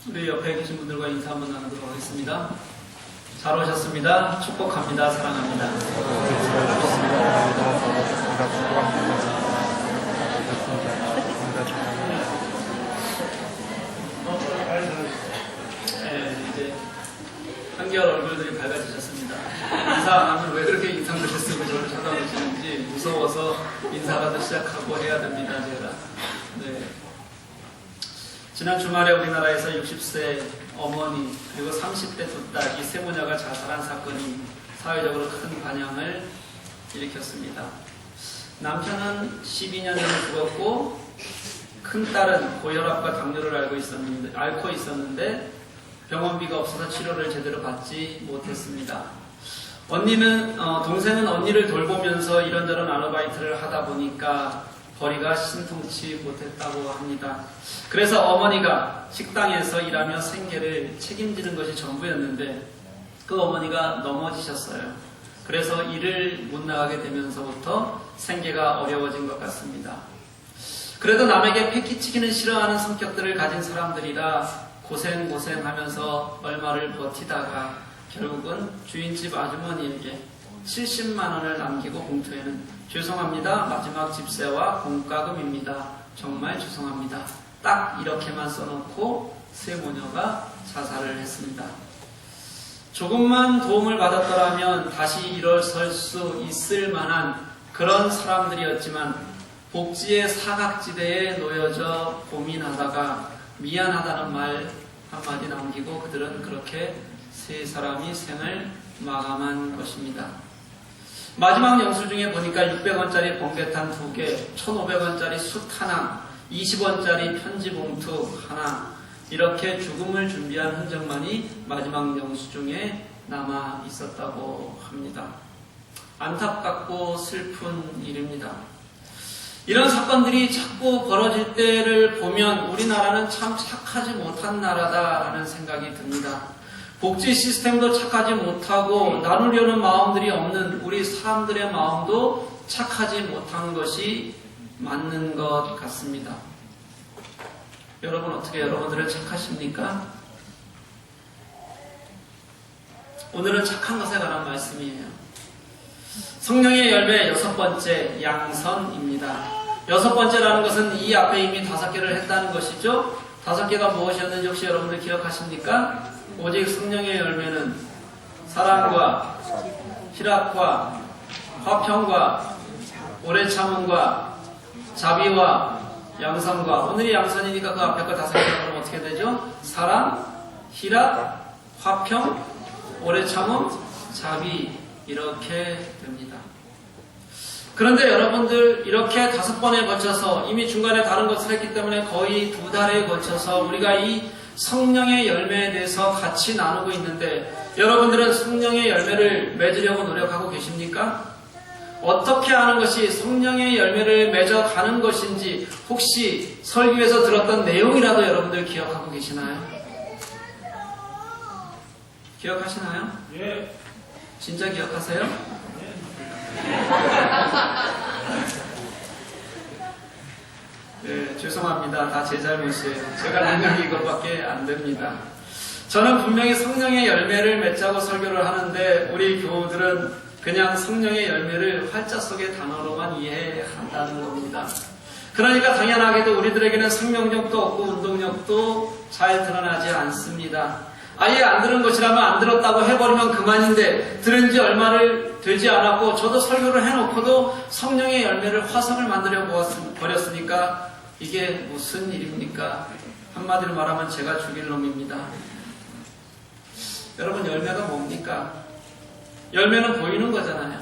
우리 옆에 계신 분들과 인사 한번 나누도록 하겠습니다. 잘 오셨습니다. 축복합니다. 사랑합니다. 네, 이제 한결 얼굴들이 밝아지셨습니다. 인사 안 하면 왜 그렇게 인상을 쓰고 저를 쳐다보시는지 무서워서 인사라도 시작하고 해야 됩니다. 제가. 네. 지난 주말에 우리나라에서 60세 어머니 그리고 30대 두 딸 이 세모녀가 자살한 사건이 사회적으로 큰 반향을 일으켰습니다. 남편은 12년 전에 죽었고 큰 딸은 고혈압과 당뇨를 앓고 있었는데 병원비가 없어서 치료를 제대로 받지 못했습니다. 동생은 언니를 돌보면서 이런저런 아르바이트를 하다 보니까 벌이가 신통치 못했다고 합니다. 그래서 어머니가 식당에서 일하며 생계를 책임지는 것이 전부였는데 그 어머니가 넘어지셨어요. 그래서 일을 못 나가게 되면서부터 생계가 어려워진 것 같습니다. 그래도 남에게 패기치기는 싫어하는 성격들을 가진 사람들이라 고생하면서 얼마를 버티다가 결국은 주인집 아주머니에게 70만 원을 남기고 봉투에는 죄송합니다. 마지막 집세와 공과금입니다. 정말 죄송합니다. 딱 이렇게만 써놓고 세모녀가 자살을 했습니다. 조금만 도움을 받았더라면 다시 일어설 수 있을 만한 그런 사람들이었지만 복지의 사각지대에 놓여져 고민하다가 미안하다는 말 한마디 남기고 그들은 그렇게 세 사람이 생을 마감한 것입니다. 마지막 영수 중에 보니까 600원짜리 번개탄 2개, 1,500원짜리 숯 하나, 20원짜리 편지 봉투 하나, 이렇게 죽음을 준비한 흔적만이 마지막 영수 중에 남아 있었다고 합니다. 안타깝고 슬픈 일입니다. 이런 사건들이 자꾸 벌어질 때를 보면 우리나라는 참 착하지 못한 나라다라는 생각이 듭니다. 복지 시스템도 착하지 못하고 나누려는 마음들이 없는 우리 사람들의 마음도 착하지 못한 것이 맞는 것 같습니다. 여러분 어떻게 여러분들은 착하십니까? 오늘은 착한 것에 관한 말씀이에요. 성령의 열매 6번째 양선입니다. 6번째라는 것은 이 앞에 이미 5개를 했다는 것이죠. 5개가 무엇이었는지 혹시 여러분들 기억하십니까? 오직 성령의 열매는 사랑과 희락과 화평과 오래 참음과 자비와 양선과, 오늘이 양선이니까 그 앞에 거 5개가 그러면 어떻게 되죠? 사랑, 희락, 화평, 오래 참음, 자비, 이렇게 됩니다. 그런데 여러분들 이렇게 5번에 걸쳐서 이미 중간에 다른 것을 했기 때문에 거의 2달에 걸쳐서 우리가 이 성령의 열매에 대해서 같이 나누고 있는데 여러분들은 성령의 열매를 맺으려고 노력하고 계십니까? 어떻게 하는 것이 성령의 열매를 맺어가는 것인지 혹시 설교에서 들었던 내용이라도 여러분들 기억하고 계시나요? 기억하시나요? 예. 진짜 기억하세요? 네, 죄송합니다. 다 제 잘못이에요. 제가 능력이 이것밖에 안 됩니다. 저는 분명히 성령의 열매를 맺자고 설교를 하는데 우리 교우들은 그냥 성령의 열매를 활자 속의 단어로만 이해한다는 겁니다. 그러니까 당연하게도 우리들에게는 생명력도 없고 운동력도 잘 드러나지 않습니다. 아예 안 들은 것이라면 안 들었다고 해버리면 그만인데 들은 지 얼마를 되지 않았고 저도 설교를 해놓고도 성령의 열매를 화석을 만들어 버렸으니까 이게 무슨 일입니까? 한마디로 말하면 제가 죽일 놈입니다. 여러분 열매가 뭡니까? 열매는 보이는 거잖아요.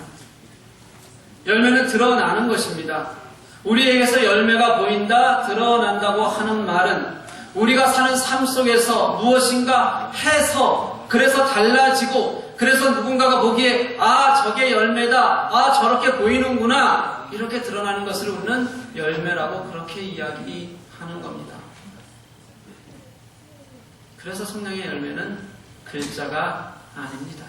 열매는 드러나는 것입니다. 우리에게서 열매가 보인다, 드러난다고 하는 말은 우리가 사는 삶 속에서 무엇인가 해서 그래서 달라지고 그래서 누군가가 보기에 아 저게 열매다, 아 저렇게 보이는구나 이렇게 드러나는 것을 우리는 열매라고 그렇게 이야기하는 겁니다. 그래서 성령의 열매는 글자가 아닙니다.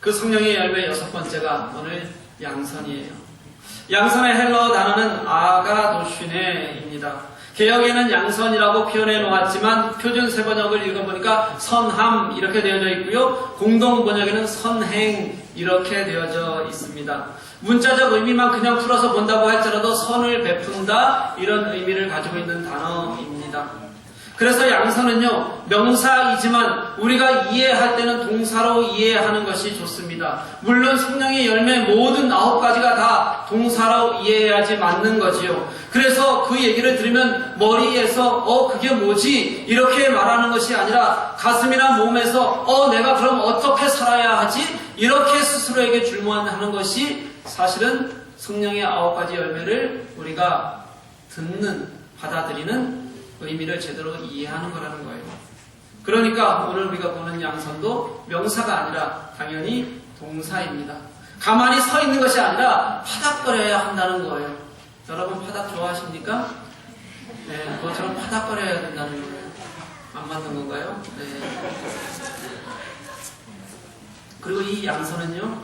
그 성령의 열매 6번째가 오늘 양선이에요. 양선의 헬러 단어는 아가도슈네입니다. 개역에는 양선이라고 표현해 놓았지만 표준 세번역을 읽어보니까 선함 이렇게 되어져 있고요. 공동 번역에는 선행 이렇게 되어져 있습니다. 문자적 의미만 그냥 풀어서 본다고 할지라도 선을 베푼다 이런 의미를 가지고 있는 단어입니다. 그래서 양선은요, 명사이지만 우리가 이해할 때는 동사로 이해하는 것이 좋습니다. 물론 성령의 열매 모든 9가지가 다 동사로 이해해야지 맞는 거지요. 그래서 그 얘기를 들으면 머리에서 그게 뭐지? 이렇게 말하는 것이 아니라 가슴이나 몸에서 내가 그럼 어떻게 살아야 하지? 이렇게 스스로에게 질문하는 것이 사실은 성령의 9가지 열매를 우리가 듣는, 받아들이는 의미를 제대로 이해하는 거라는 거예요. 그러니까 오늘 우리가 보는 양선도 명사가 아니라 당연히 동사입니다. 가만히 서 있는 것이 아니라 파닥거려야 한다는 거예요. 여러분 파닥 좋아하십니까? 네, 그것처럼 파닥거려야 된다는 거예요. 안 맞는 건가요? 네. 그리고 이 양선은요,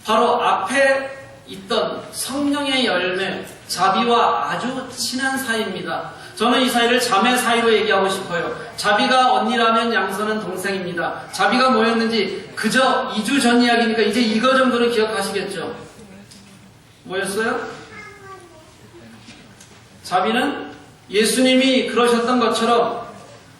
바로 앞에 있던 성령의 열매, 자비와 아주 친한 사이입니다. 저는 이 사이를 자매 사이로 얘기하고 싶어요. 자비가 언니라면 양선은 동생입니다. 자비가 뭐였는지 그저 2주 전 이야기니까 이제 이거 정도는 기억하시겠죠? 뭐였어요? 자비는 예수님이 그러셨던 것처럼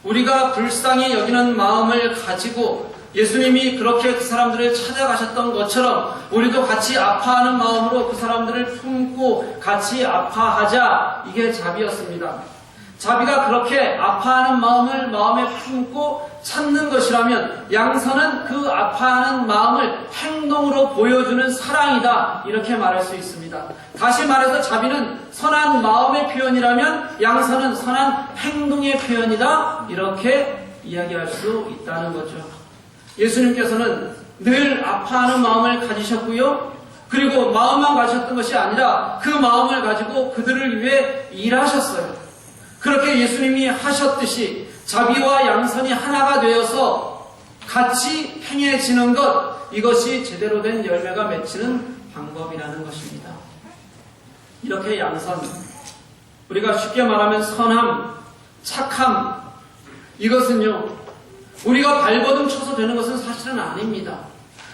우리가 불쌍히 여기는 마음을 가지고 예수님이 그렇게 그 사람들을 찾아가셨던 것처럼 우리도 같이 아파하는 마음으로 그 사람들을 품고 같이 아파하자. 이게 자비였습니다. 자비가 그렇게 아파하는 마음을 마음에 품고 찾는 것이라면 양선은 그 아파하는 마음을 행동으로 보여주는 사랑이다. 이렇게 말할 수 있습니다. 다시 말해서 자비는 선한 마음의 표현이라면 양선은 선한 행동의 표현이다. 이렇게 이야기할 수 있다는 거죠. 예수님께서는 늘 아파하는 마음을 가지셨고요. 그리고 마음만 가지셨던 것이 아니라 그 마음을 가지고 그들을 위해 일하셨어요. 그렇게 예수님이 하셨듯이 자비와 양선이 하나가 되어서 같이 행해지는 것, 이것이 제대로 된 열매가 맺히는 방법이라는 것입니다. 이렇게 양선, 우리가 쉽게 말하면 선함, 착함, 이것은요, 우리가 발버둥 쳐서 되는 것은 사실은 아닙니다.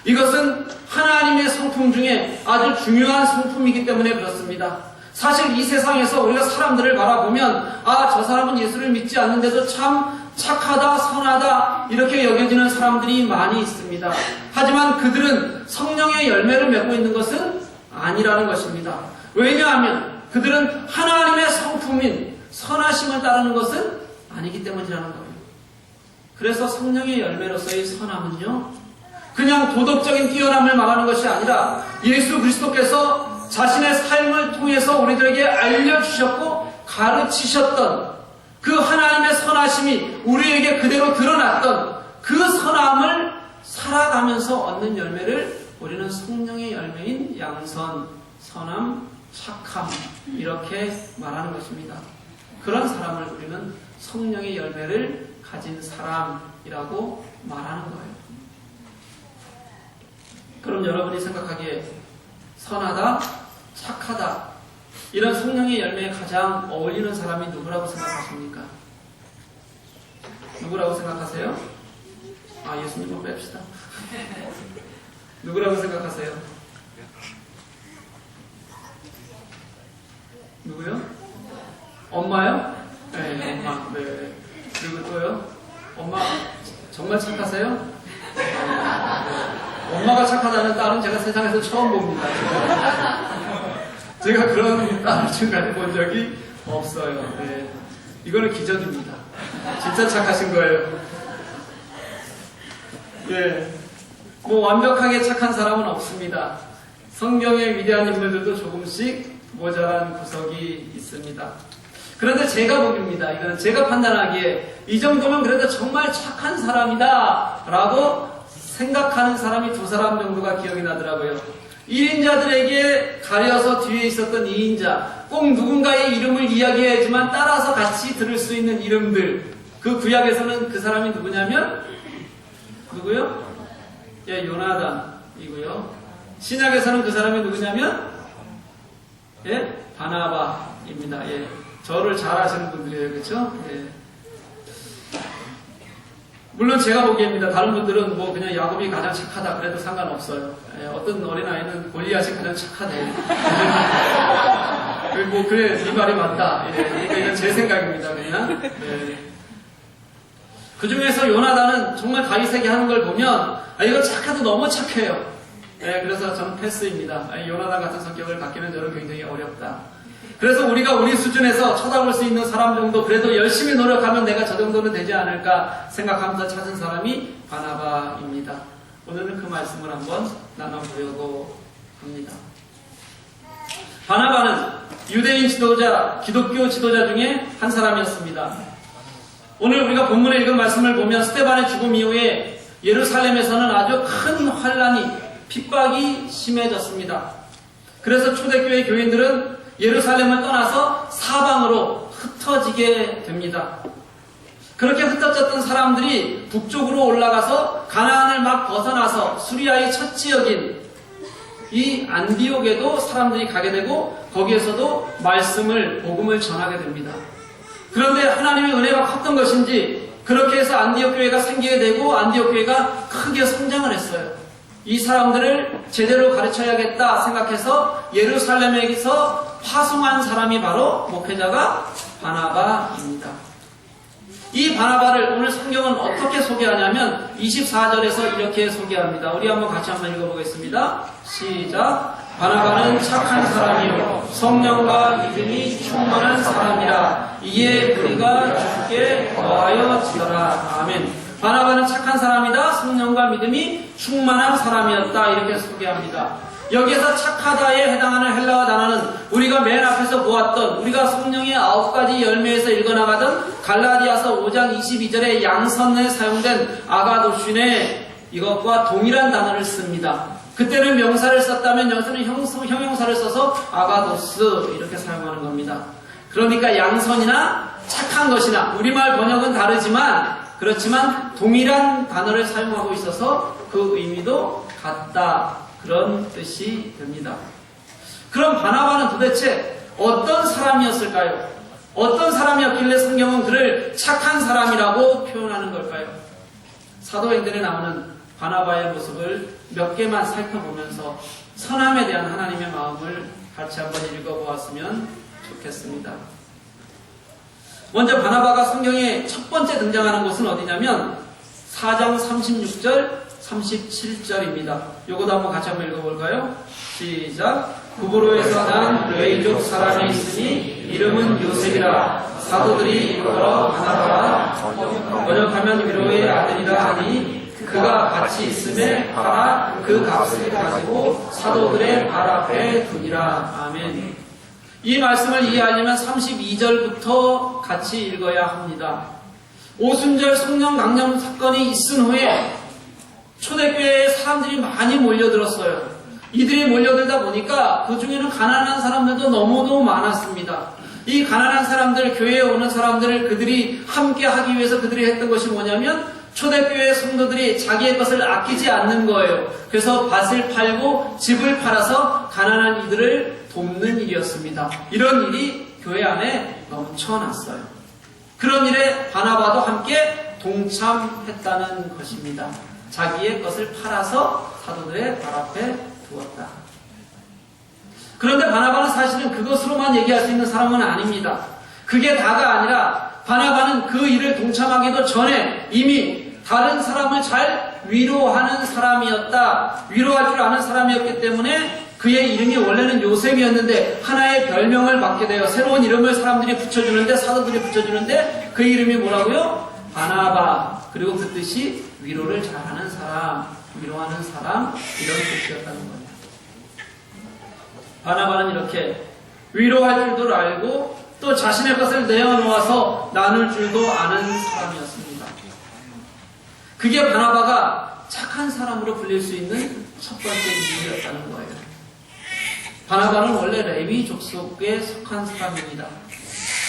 이것은 하나님의 성품 중에 아주 중요한 성품이기 때문에 그렇습니다. 사실 이 세상에서 우리가 사람들을 바라보면 저 사람은 예수를 믿지 않는데도 참 착하다, 선하다 이렇게 여겨지는 사람들이 많이 있습니다. 하지만 그들은 성령의 열매를 맺고 있는 것은 아니라는 것입니다. 왜냐하면 그들은 하나님의 성품인 선하심을 따르는 것은 아니기 때문이라는 거예요. 그래서 성령의 열매로서의 선함은요, 그냥 도덕적인 뛰어남을 말하는 것이 아니라 예수 그리스도께서 자신의 삶을 통해서 우리들에게 알려주셨고 가르치셨던 그 하나님의 선하심이 우리에게 그대로 드러났던 그 선함을 살아가면서 얻는 열매를 우리는 성령의 열매인 양선, 선함, 착함 이렇게 말하는 것입니다. 그런 사람을 우리는 성령의 열매를 가진 사람이라고 말하는 거예요. 그럼 여러분이 생각하기에 선하다, 착하다 이런 성령의 열매에 가장 어울리는 사람이 누구라고 생각하십니까? 누구라고 생각하세요? 예수님을 뺍시다. 누구라고 생각하세요? 누구요? 엄마요? 네, 엄마. 네. 그리고 또요? 엄마 정말 착하세요? 엄마가 착하다는 딸은 제가 세상에서 처음 봅니다. 제가 그런 딸을 지금까지 본 적이 없어요. 네. 이거는 기적입니다. 진짜 착하신 거예요. 예. 완벽하게 착한 사람은 없습니다. 성경의 위대한 인물들도 조금씩 모자란 구석이 있습니다. 그런데 제가 보기입니다. 이거는 제가 판단하기에 이 정도면 그래도 정말 착한 사람이다 라고 생각하는 사람이 2사람 정도가 기억이 나더라고요. 1인자들에게 가려서 뒤에 있었던 2인자, 꼭 누군가의 이름을 이야기해야지만 따라서 같이 들을 수 있는 이름들. 그 구약에서는 그 사람이 누구냐면 누구요? 예, 요나단이고요. 신약에서는 그 사람이 누구냐면 예, 바나바입니다. 예. 저를 잘 아시는 분들이에요. 그렇죠? 예. 물론 제가 보기에입니다. 다른 분들은 뭐 그냥 야곱이 가장 착하다 그래도 상관없어요. 예, 어떤 어린아이는 골리앗이 가장 착하대. 뭐 그래 이 말이 맞다. 예, 그러니까 이건 제 생각입니다. 그냥. 예. 그 중에서 요나단은 정말 다윗에게 하는 걸 보면 이거 착해도 너무 착해요. 예, 그래서 저는 패스입니다. 요나단 같은 성격을 갖기는 저는 굉장히 어렵다. 그래서 우리가 우리 수준에서 쳐다볼 수 있는 사람 정도 그래도 열심히 노력하면 내가 저 정도는 되지 않을까 생각하면서 찾은 사람이 바나바입니다. 오늘은 그 말씀을 한번 나눠보려고 합니다. 바나바는 유대인 지도자, 기독교 지도자 중에 한 사람이었습니다. 오늘 우리가 본문에 읽은 말씀을 보면 스데반의 죽음 이후에 예루살렘에서는 아주 큰 환란이, 핍박이 심해졌습니다. 그래서 초대교회 교인들은 예루살렘을 떠나서 사방으로 흩어지게 됩니다. 그렇게 흩어졌던 사람들이 북쪽으로 올라가서 가나안을 막 벗어나서 수리아의 첫 지역인 이 안디옥에도 사람들이 가게 되고 거기에서도 말씀을, 복음을 전하게 됩니다. 그런데 하나님의 은혜가 컸던 것인지 그렇게 해서 안디옥 교회가 생기게 되고 안디옥 교회가 크게 성장을 했어요. 이 사람들을 제대로 가르쳐야겠다 생각해서 예루살렘에서 파송한 사람이 바로 목회자가 바나바입니다. 이 바나바를 오늘 성경은 어떻게 소개하냐면 24절에서 이렇게 소개합니다. 우리 같이 한번 읽어보겠습니다. 시작. 바나바는 착한 사람이요 성령과 믿음이 충만한 사람이라 이에 우리가 주께 거하여 지더라. 아멘. 바나바는 착한 사람이다. 성령과 믿음이 충만한 사람이었다. 이렇게 소개합니다. 여기에서 착하다에 해당하는 헬라어 단어는 우리가 맨 앞에서 보았던 우리가 성령의 9가지 열매에서 읽어나가던 갈라디아서 5장 22절의 양선에 사용된 아가도슈네 이것과 동일한 단어를 씁니다. 그때는 명사를 썼다면 여기서는 형용사를 써서 아가도스 이렇게 사용하는 겁니다. 그러니까 양선이나 착한 것이나 우리말 번역은 다르지만 그렇지만 동일한 단어를 사용하고 있어서 그 의미도 같다. 그런 뜻이 됩니다. 그럼 바나바는 도대체 어떤 사람이었을까요? 어떤 사람이었길래 성경은 그를 착한 사람이라고 표현하는 걸까요? 사도행전에 나오는 바나바의 모습을 몇 개만 살펴보면서 선함에 대한 하나님의 마음을 같이 한번 읽어보았으면 좋겠습니다. 먼저 바나바가 성경에 첫 번째 등장하는 곳은 어디냐면 4장 36절 37절입니다. 요것도 한번 같이 한번 읽어볼까요? 시작. 구브로에서 난 레이족 사람이 있으니 이름은 요셉이라 사도들이 이끌어 바나바라 번역하면 위로의 아들이라 하니 그가 같이 있음에 팔아 그 값을 가지고 사도들의 발 앞에 두니라. 아멘. 이 말씀을 이해하려면 32절부터 같이 읽어야 합니다. 오순절 성령 강림 사건이 있은 후에 초대교회에 사람들이 많이 몰려들었어요. 이들이 몰려들다 보니까 그 중에는 가난한 사람들도 너무너무 많았습니다. 이 가난한 사람들, 교회에 오는 사람들을 그들이 함께 하기 위해서 그들이 했던 것이 뭐냐면 초대교회 성도들이 자기의 것을 아끼지 않는 거예요. 그래서 밭을 팔고 집을 팔아서 가난한 이들을 돕는 일이었습니다. 이런 일이 교회 안에 넘쳐났어요. 그런 일에 바나바도 함께 동참했다는 것입니다. 자기의 것을 팔아서 사도들의 발 앞에 두었다. 그런데 바나바는 사실은 그것으로만 얘기할 수 있는 사람은 아닙니다. 그게 다가 아니라 바나바는 그 일을 동참하기도 전에 이미 다른 사람을 잘 위로하는 사람이었다. 위로할 줄 아는 사람이었기 때문에 그의 이름이 원래는 요셉이었는데 하나의 별명을 받게 돼요. 새로운 이름을 사람들이 붙여주는데 사도들이 붙여주는데 그 이름이 뭐라고요? 바나바. 그리고 그 뜻이 위로를 잘하는 사람, 위로하는 사람 이런 뜻이었다는 거예요. 바나바는 이렇게 위로할 줄도 알고 또 자신의 것을 내어놓아서 나눌 줄도 아는 사람이었습니다. 그게 바나바가 착한 사람으로 불릴 수 있는 첫 번째 이유였다는 거예요. 바나바는 원래 레위 족속에 속한 사람입니다.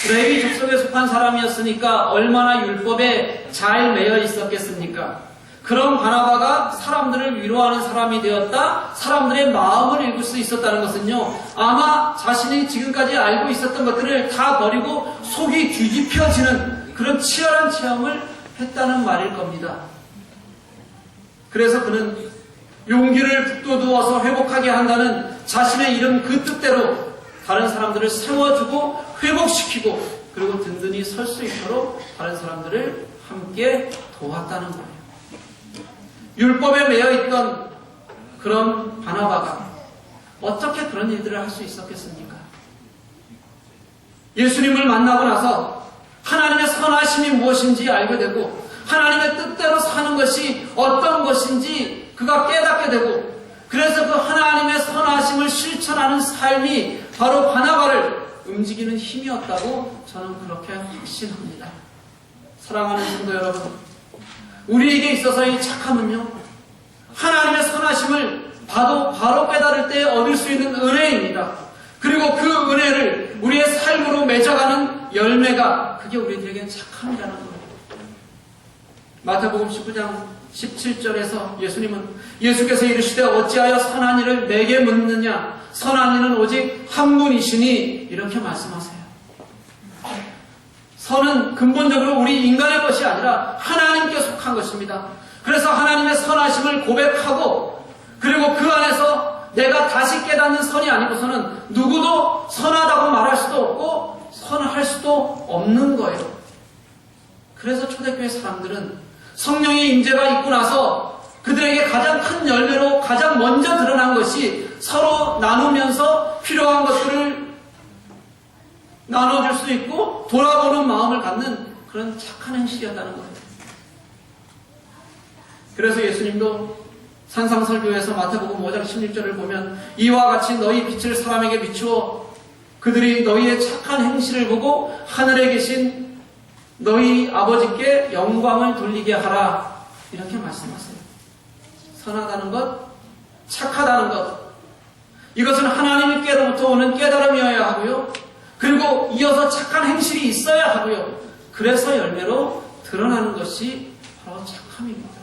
레위 족속에 속한 사람이었으니까 얼마나 율법에 잘 매여 있었겠습니까? 그런 바나바가 사람들을 위로하는 사람이 되었다, 사람들의 마음을 읽을 수 있었다는 것은요, 아마 자신이 지금까지 알고 있었던 것들을 다 버리고 속이 뒤집혀지는 그런 치열한 체험을 했다는 말일 겁니다. 그래서 그는 용기를 북돋우어서 회복하게 한다는 자신의 이런 그 뜻대로 다른 사람들을 세워주고 회복시키고 그리고 든든히 설 수 있도록 다른 사람들을 함께 도왔다는 거예요. 율법에 매여 있던 그런 바나바가 어떻게 그런 일들을 할 수 있었겠습니까? 예수님을 만나고 나서 하나님의 선하심이 무엇인지 알게 되고 하나님의 뜻대로 사는 것이 어떤 것인지 그가 깨닫게 되고 그래서 그 하나님의 선하심을 실천하는 삶이 바로 바나바를 움직이는 힘이었다고 저는 그렇게 확신합니다. 사랑하는 성도 여러분, 우리에게 있어서 이 착함은요, 하나님의 선하심을 바로 깨달을 때 얻을 수 있는 은혜입니다. 그리고 그 은혜를 우리의 삶으로 맺어가는 열매가 그게 우리들에게는 착함이라는 거예요. 마태복음 19장 17절에서 예수께서 이르시되 어찌하여 선한 일을 내게 묻느냐, 선한 이는 오직 한 분이시니 이렇게 말씀하세요. 선은 근본적으로 우리 인간의 것이 아니라 하나님께 속한 것입니다. 그래서 하나님의 선하심을 고백하고 그리고 그 안에서 내가 다시 깨닫는 선이 아니고서는 누구도 선하다고 말할 수도 없고 선할 수도 없는 거예요. 그래서 초대교회 사람들은 성령의 임재가 있고 나서 그들에게 가장 큰 열매로 가장 먼저 드러난 것이 서로 나누면서 필요한 것들을 나눠줄 수 있고 돌아보는 마음을 갖는 그런 착한 행실이었다는 거예요. 그래서 예수님도 산상설교에서 마태복음 5장 16절을 보면 이와 같이 너희 빛을 사람에게 비추어 그들이 너희의 착한 행실을 보고 하늘에 계신 너희 아버지께 영광을 돌리게 하라 이렇게 말씀하세요. 선하다는 것, 착하다는 것, 이것은 하나님께로부터 오는 깨달음이어야 하고요. 그리고 이어서 착한 행실이 있어야 하고요. 그래서 열매로 드러나는 것이 바로 착함입니다.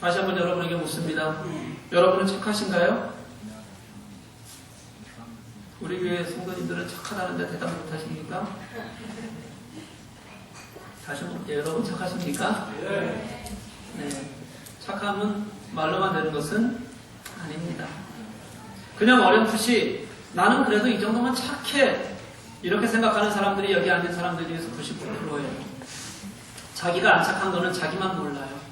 다시 한번 여러분에게 묻습니다. 여러분은 착하신가요? 우리 교회 성도님들은 착하다는데 대답 못하십니까? 다시 한번 볼게요. 여러분 착하십니까? 네. 착함은 말로만 되는 것은 아닙니다. 그냥 어렴풋이 나는 그래도 이 정도면 착해 이렇게 생각하는 사람들이 여기 앉은 사람들 중에서 99%예요. 자기가 안 착한 거는 자기만 몰라요.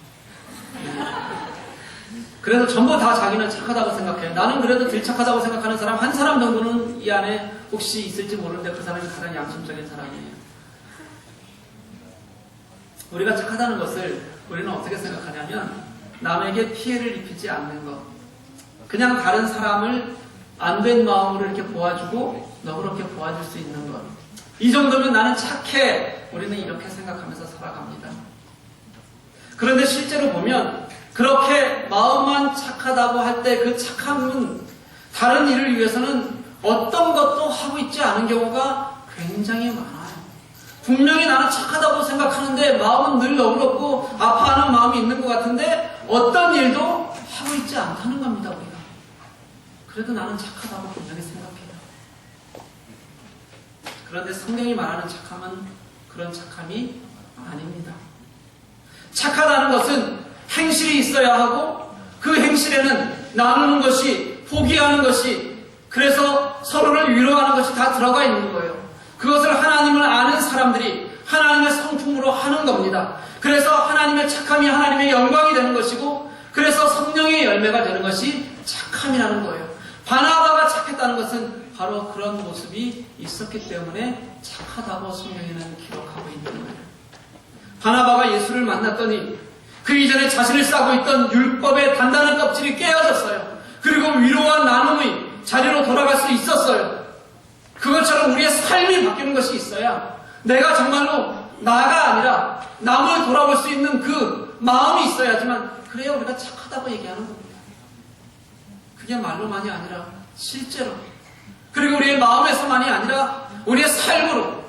그래서 전부 다 자기는 착하다고 생각해요. 나는 그래도 덜 착하다고 생각하는 사람 한 사람 정도는 이 안에 혹시 있을지 모르는데 그 사람이 가장 양심적인 사람이에요. 우리가 착하다는 것을 우리는 어떻게 생각하냐면 남에게 피해를 입히지 않는 것, 그냥 다른 사람을 안 된 마음으로 이렇게 보아주고 너그럽게 보아줄 수 있는 것, 이 정도면 나는 착해. 우리는 이렇게 생각하면서 살아갑니다. 그런데 실제로 보면 그렇게 마음만 착하다고 할 때 그 착함은 다른 일을 위해서는 어떤 것도 하고 있지 않은 경우가 굉장히 많아요. 분명히 나는 착하다고 생각하는데 마음은 늘 너그럽고 아파하는 마음이 있는 것 같은데 어떤 일도 하고 있지 않다는 겁니다. 우리가. 그래도 나는 착하다고 분명히 생각해요. 그런데 성경이 말하는 착함은 그런 착함이 아닙니다. 착하다는 것은 행실이 있어야 하고 그 행실에는 나누는 것이, 포기하는 것이, 그래서 서로를 위로하는 것이 다 들어가 있는 거예요. 그것을 하나님을 아는 사람들이 하나님의 성품으로 하는 겁니다. 그래서 하나님의 착함이 하나님의 영광이 되는 것이고 그래서 성령의 열매가 되는 것이 착함이라는 거예요. 바나바가 착했다는 것은 바로 그런 모습이 있었기 때문에 착하다고 성경에는 기록하고 있는 거예요. 바나바가 예수를 만났더니 그 이전에 자신을 싸고 있던 율법의 단단한 껍질이 깨어졌어요. 그리고 위로와 나눔의 자리로 돌아갈 수 있었어요. 그것처럼 우리의 삶이 바뀌는 것이 있어야 내가 정말로 나가 아니라 남을 돌아볼 수 있는 그 마음이 있어야지만 그래야 우리가 착하다고 얘기하는 겁니다. 그게 말로만이 아니라 실제로, 그리고 우리의 마음에서만이 아니라 우리의 삶으로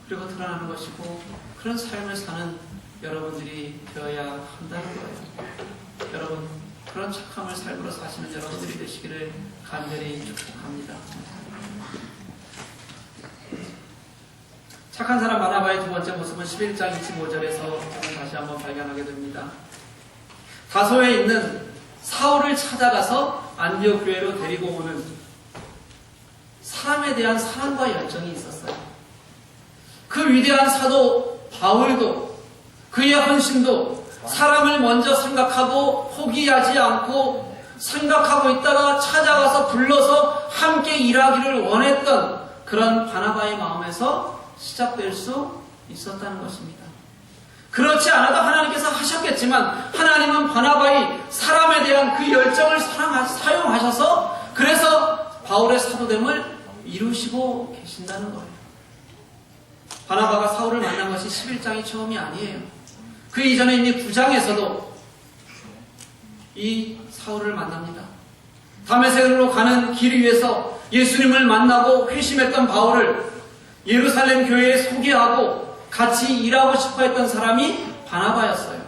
그리고 드러나는 것이고 그런 삶을 사는 여러분들이 되어야 한다는 거예요. 여러분, 그런 착함을 삶으로 사시는 여러분들이 되시기를 간절히 축복합니다. 착한 사람 바나바의 두 번째 모습은 11장 25절에서 저는 다시 한번 발견하게 됩니다. 다소에 있는 사울을 찾아가서 안디옥 교회로 데리고 오는 사람에 대한 사랑과 열정이 있었어요. 그 위대한 사도 바울도 그의 헌신도 사람을 먼저 생각하고 포기하지 않고 생각하고 있다가 찾아가서 불러서 함께 일하기를 원했던 그런 바나바의 마음에서 시작될 수 있었다는 것입니다. 그렇지 않아도 하나님께서 하셨겠지만 하나님은 바나바의 사람에 대한 그 열정을 사용하셔서 그래서 바울의 사도됨을 이루시고 계신다는 거예요. 바나바가 사울을 만난 것이 11장이 처음이 아니에요. 그 이전에 이미 9장에서도 이 사울을 만납니다. 다메섹으로 가는 길 위에서 예수님을 만나고 회심했던 바울을 예루살렘 교회에 소개하고 같이 일하고 싶어 했던 사람이 바나바였어요.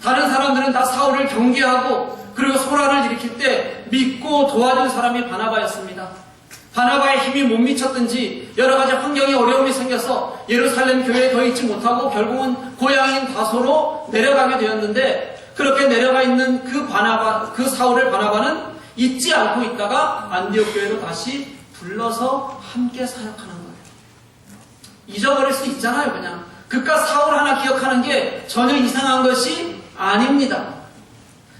다른 사람들은 다 사울을 경계하고 그리고 소란을 일으킬 때 믿고 도와준 사람이 바나바였습니다. 바나바의 힘이 못 미쳤든지 여러 가지 환경에 어려움이 생겨서 예루살렘 교회에 더 있지 못하고 결국은 고향인 다소로 내려가게 되었는데 그렇게 내려가 있는 그 사울을 바나바는 잊지 않고 있다가 안디옥 교회로 다시 불러서 함께 사역하는 거예요. 잊어버릴 수 있잖아요, 그냥. 그깟 사울 하나 기억하는 게 전혀 이상한 것이 아닙니다.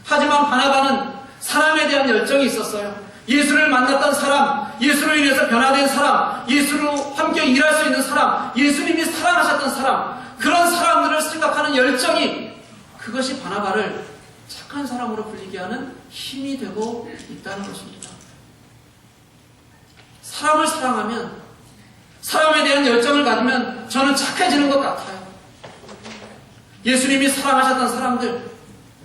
하지만 바나바는 사람에 대한 열정이 있었어요. 예수를 만났던 사람, 예수로 인해서 변화된 사람, 예수로 함께 일할 수 있는 사람, 예수님이 사랑하셨던 사람, 그런 사람들을 생각하는 열정이 그것이 바나바를 착한 사람으로 불리게 하는 힘이 되고 있다는 것입니다. 사람을 사랑하면 사람에 대한 열정을 가지면 저는 착해지는 것 같아요. 예수님이 사랑하셨던 사람들,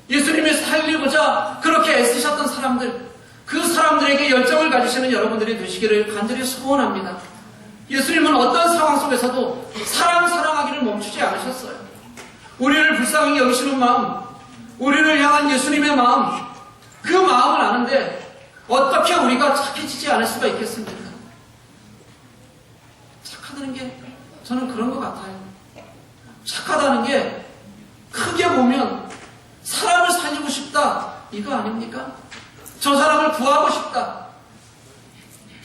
예수님이 살리고자 그렇게 애쓰셨던 사람들, 그 사람들에게 열정을 가지시는 여러분들이 되시기를 간절히 소원합니다. 예수님은 어떤 상황 속에서도 사랑하기를 멈추지 않으셨어요. 우리를 불쌍히 여기시는 마음, 우리를 향한 예수님의 마음, 그 마음을 아는데 어떻게 우리가 착해지지 않을 수가 있겠습니까? 착하다는 게 저는 그런 것 같아요. 착하다는 게 크게 보면 사람을 살리고 싶다 이거 아닙니까? 저 사람을 구하고 싶다.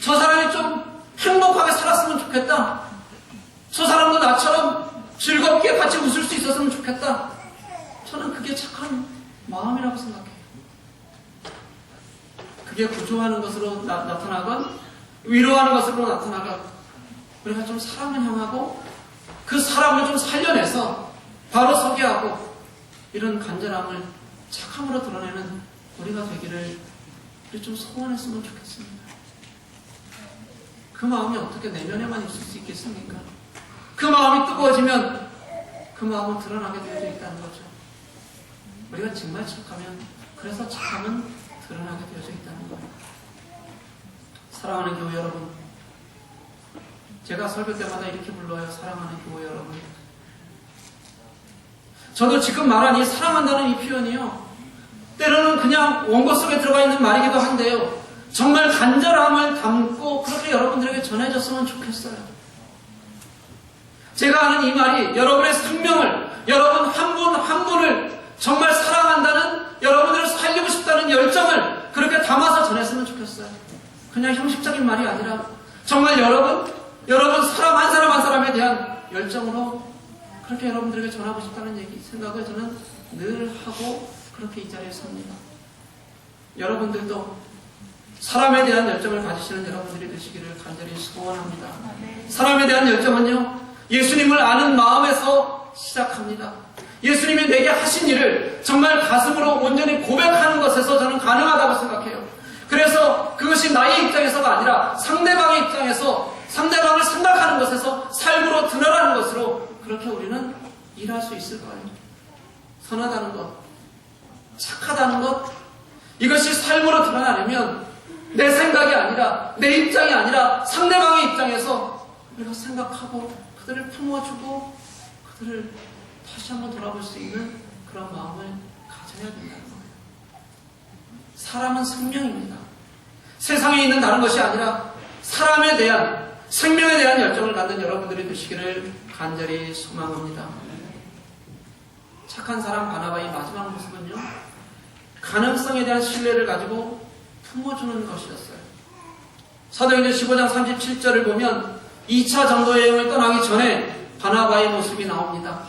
저 사람이 좀 행복하게 살았으면 좋겠다. 저 사람도 나처럼 즐겁게 같이 웃을 수 있었으면 좋겠다. 저는 그게 착한 마음이라고 생각해요. 그게 구조하는 것으로 나타나건 위로하는 것으로 나타나건 우리가 좀 사랑을 향하고 그 사람을 좀 살려내서 바로 서게 하고 이런 간절함을 착함으로 드러내는 우리가 되기를 우리 좀 소원했으면 좋겠습니다. 그 마음이 어떻게 내면에만 있을 수 있겠습니까? 그 마음이 뜨거워지면 그 마음은 드러나게 되어져 있다는 거죠. 우리가 정말 착하면 그래서 착함은 드러나게 되어져 있다는 거예요. 사랑하는 교회 여러분, 제가 설교 때마다 이렇게 불러요. 사랑하는 교회 여러분. 저도 지금 말한 이 사랑한다는 이 표현이요, 때로는 그냥 원고 속에 들어가 있는 말이기도 한데요, 정말 간절함을 담고 그렇게 여러분들에게 전해졌으면 좋겠어요. 제가 하는 이 말이 여러분의 생명을, 여러분 한 분 한 분을 정말 사랑한다는, 여러분들을 살리고 싶다는 열정을 그렇게 담아서 전했으면 좋겠어요. 그냥 형식적인 말이 아니라 정말 여러분 사람 한 사람 한 사람에 대한 열정으로 그렇게 여러분들에게 전하고 싶다는 생각을 저는 늘 하고 그렇게 이 자리에 섭니다. 여러분들도 사람에 대한 열정을 가지시는 여러분들이 되시기를 간절히 소원합니다. 사람에 대한 열정은요, 예수님을 아는 마음에서 시작합니다. 예수님이 내게 하신 일을 정말 가슴으로 온전히 고백하는 것에서 저는 가능하다고 생각해요. 그래서 그것이 나의 입장에서가 아니라 상대방의 입장에서 상대방을 생각하는 것에서 삶으로 드러나는 것으로 그렇게 우리는 일할 수 있을 거예요. 선하다는 것, 착하다는 것, 이것이 삶으로 드러나려면 내 생각이 아니라, 내 입장이 아니라 상대방의 입장에서 우리가 생각하고 그들을 품어주고 그들을 다시 한번 돌아볼 수 있는 그런 마음을 가져야 된다는 거예요. 사람은 생명입니다. 세상에 있는 다른 것이 아니라 사람에 대한, 생명에 대한 열정을 갖는 여러분들이 되시기를 간절히 소망합니다. 착한 사람 바나바의 마지막 모습은요, 가능성에 대한 신뢰를 가지고 품어주는 것이었어요. 사도행전 15장 37절을 보면 2차 전도 여행을 떠나기 전에 바나바의 모습이 나옵니다.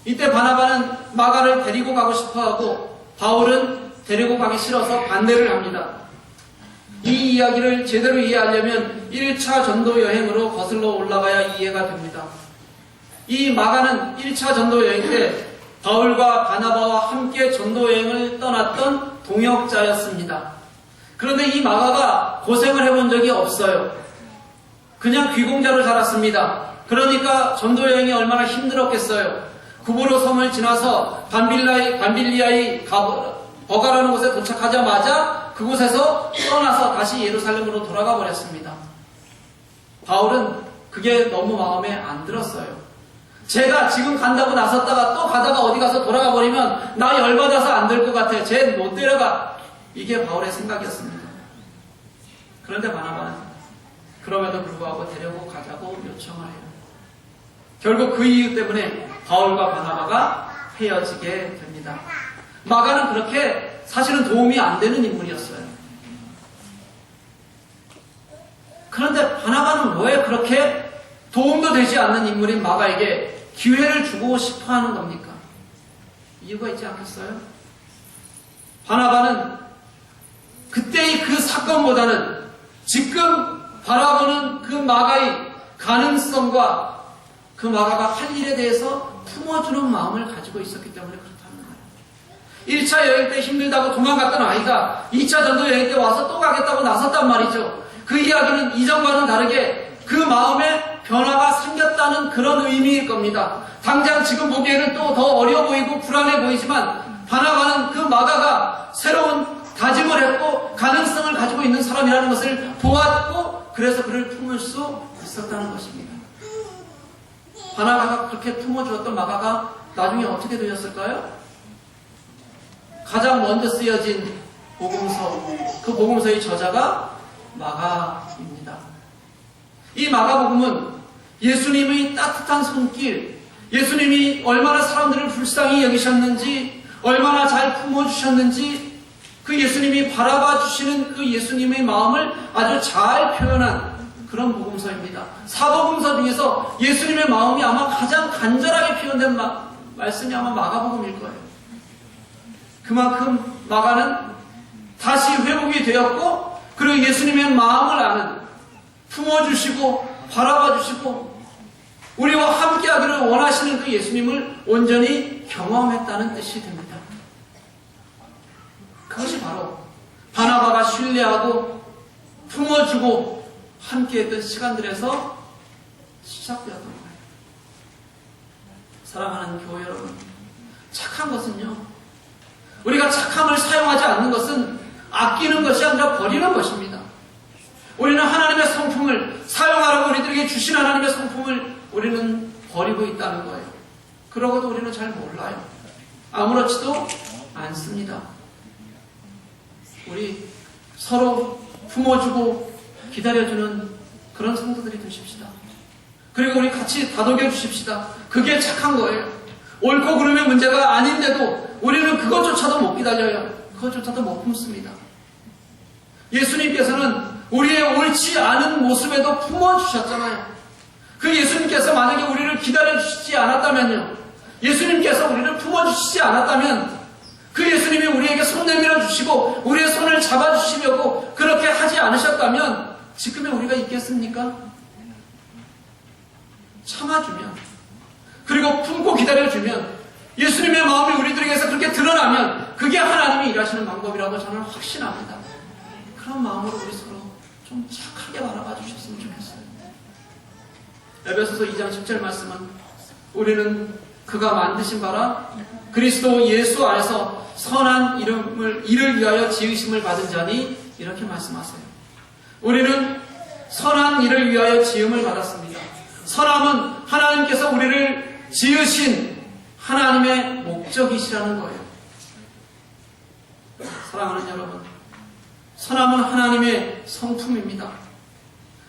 이때 바나바는 마가를 데리고 가고 싶어하고 바울은 데리고 가기 싫어서 반대를 합니다. 이 이야기를 제대로 이해하려면 1차 전도 여행으로 거슬러 올라가야 이해가 됩니다. 이 마가는 1차 전도 여행 때 바울과 바나바와 함께 전도 여행을 떠났던 동역자였습니다. 그런데 이 마가가 고생을 해본 적이 없어요. 그냥 귀공자로 자랐습니다. 그러니까 전도 여행이 얼마나 힘들었겠어요. 구브로 섬을 지나서 밤빌리아의 버가라는 곳에 도착하자마자 그곳에서 떠나서 다시 예루살렘으로 돌아가 버렸습니다. 바울은 그게 너무 마음에 안 들었어요. 제가 지금 간다고 나섰다가 또 가다가 어디 가서 돌아가 버리면 나 열받아서 안 될 것 같아. 쟤 못 데려가. 이게 바울의 생각이었습니다. 그런데 바나바는 그럼에도 불구하고 데리고 가자고 요청을 해요. 결국 그 이유 때문에 바울과 바나바가 헤어지게 됩니다. 마가는 그렇게 사실은 도움이 안 되는 인물이었어요. 그런데 바나바는 왜 그렇게 도움도 되지 않는 인물인 마가에게 기회를 주고 싶어 하는 겁니까? 이유가 있지 않겠어요? 바나바는 그때의 그 사건보다는 지금 바라보는 그 마가의 가능성과 그 마가가 할 일에 대해서 품어주는 마음을 가지고 있었기 때문에 그렇다는 거예요. 1차 여행 때 힘들다고 도망갔던 아이가 2차 전도 여행 때 와서 또 가겠다고 나섰단 말이죠. 그 이야기는 이전과는 다르게 그 마음에 변화가 생겼다는 그런 의미일 겁니다. 당장 지금 보기에는 또 더 어려 보이고 불안해 보이지만 바나바는 그 마가가 새로운 다짐을 했고 가능성을 가지고 있는 사람이라는 것을 보았고 그래서 그를 품을 수 있었다는 것입니다. 바나바가 그렇게 품어주었던 마가가 나중에 어떻게 되었을까요? 가장 먼저 쓰여진 복음서, 그 복음서의 저자가 마가입니다. 이 마가복음은 예수님의 따뜻한 손길, 예수님이 얼마나 사람들을 불쌍히 여기셨는지, 얼마나 잘 품어주셨는지, 그 예수님이 바라봐 주시는 그 예수님의 마음을 아주 잘 표현한 그런 복음서입니다. 사복음서 중에서 예수님의 마음이 아마 가장 간절하게 표현된 말씀이 아마 마가복음일 거예요. 그만큼 마가는 다시 회복이 되었고 그리고 예수님의 마음을 아는, 품어주시고 바라봐주시고 우리와 함께하기를 원하시는 그 예수님을 온전히 경험했다는 뜻이 됩니다. 그것이 바로 바나바가 신뢰하고 품어주고 함께했던 시간들에서 시작되었던 거예요. 사랑하는 교회 여러분, 착한 것은요, 우리가 착함을 사용하지 않는 것은 아끼는 것이 아니라 버리는 것입니다. 우리는 하나님의 성품을 사용하라고 우리들에게 주신 하나님의 성품을 우리는 버리고 있다는 거예요. 그러고도 우리는 잘 몰라요. 아무렇지도 않습니다. 우리 서로 품어주고 기다려주는 그런 성도들이 되십시다. 그리고 우리 같이 다독여 주십시다. 그게 착한 거예요. 옳고 그름의 문제가 아닌데도 우리는 그것조차도 못 기다려요. 그것조차도 못 품습니다. 예수님께서는 우리의 옳지 않은 모습에도 품어주셨잖아요. 그 예수님께서 만약에 우리를 기다려주시지 않았다면요, 예수님께서 우리를 품어주시지 않았다면 그 예수님이 우리에게 손 내밀어 주시고 우리의 손을 잡아주시려고 그렇게 하지 않으셨다면 지금의 우리가 있겠습니까? 참아주면, 그리고 품고 기다려주면, 예수님의 마음이 우리들에게서 그렇게 드러나면 그게 하나님이 일하시는 방법이라고 저는 확신합니다. 그런 마음으로 우리 서로 좀 착하게 바라봐 주셨으면 좋겠어요. 에베소서 2장 10절 말씀은 우리는 그가 만드신 바라 그리스도 예수 안에서 선한 이를 위하여 지으심을 받은 자니, 이렇게 말씀하세요. 우리는 선한 일을 위하여 지음을 받았습니다. 선함은 하나님께서 우리를 지으신 하나님의 목적이시라는 거예요. 사랑하는 여러분, 선함은 하나님의 성품입니다.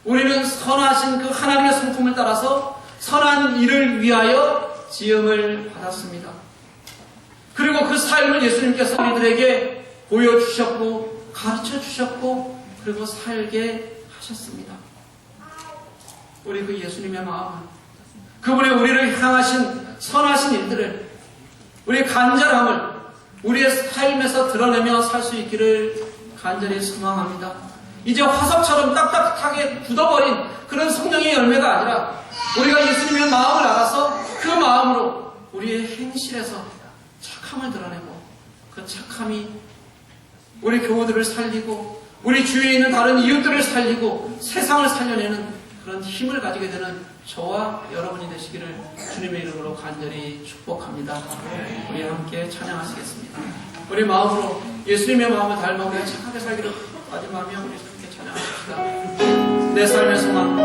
우리는 선하신 그 하나님의 성품을 따라서 선한 일을 위하여 지음을 받았습니다. 그리고 그 삶을 예수님께서 우리들에게 보여주셨고 가르쳐주셨고 그리고 살게 하셨습니다. 우리 그 예수님의 마음은 그분의 우리를 향하신 선하신 일들을, 우리의 간절함을 우리의 삶에서 드러내며 살 수 있기를 간절히 소망합니다. 이제 화석처럼 딱딱하게 굳어버린 그런 성령의 열매가 아니라 우리가 예수님의 마음을 알아서 그 마음으로 우리의 행실에서 착함을 드러내고 그 착함이 우리 교우들을 살리고 우리 주위에 있는 다른 이웃들을 살리고 세상을 살려내는 그런 힘을 가지게 되는 저와 여러분이 되시기를 주님의 이름으로 간절히 축복합니다. 우리 함께 찬양하시겠습니다. 우리 마음으로 예수님의 마음을 닮아 우리가 착하게 살기를 마지막에 우리 함께 찬양하십시다. 내 삶의 소망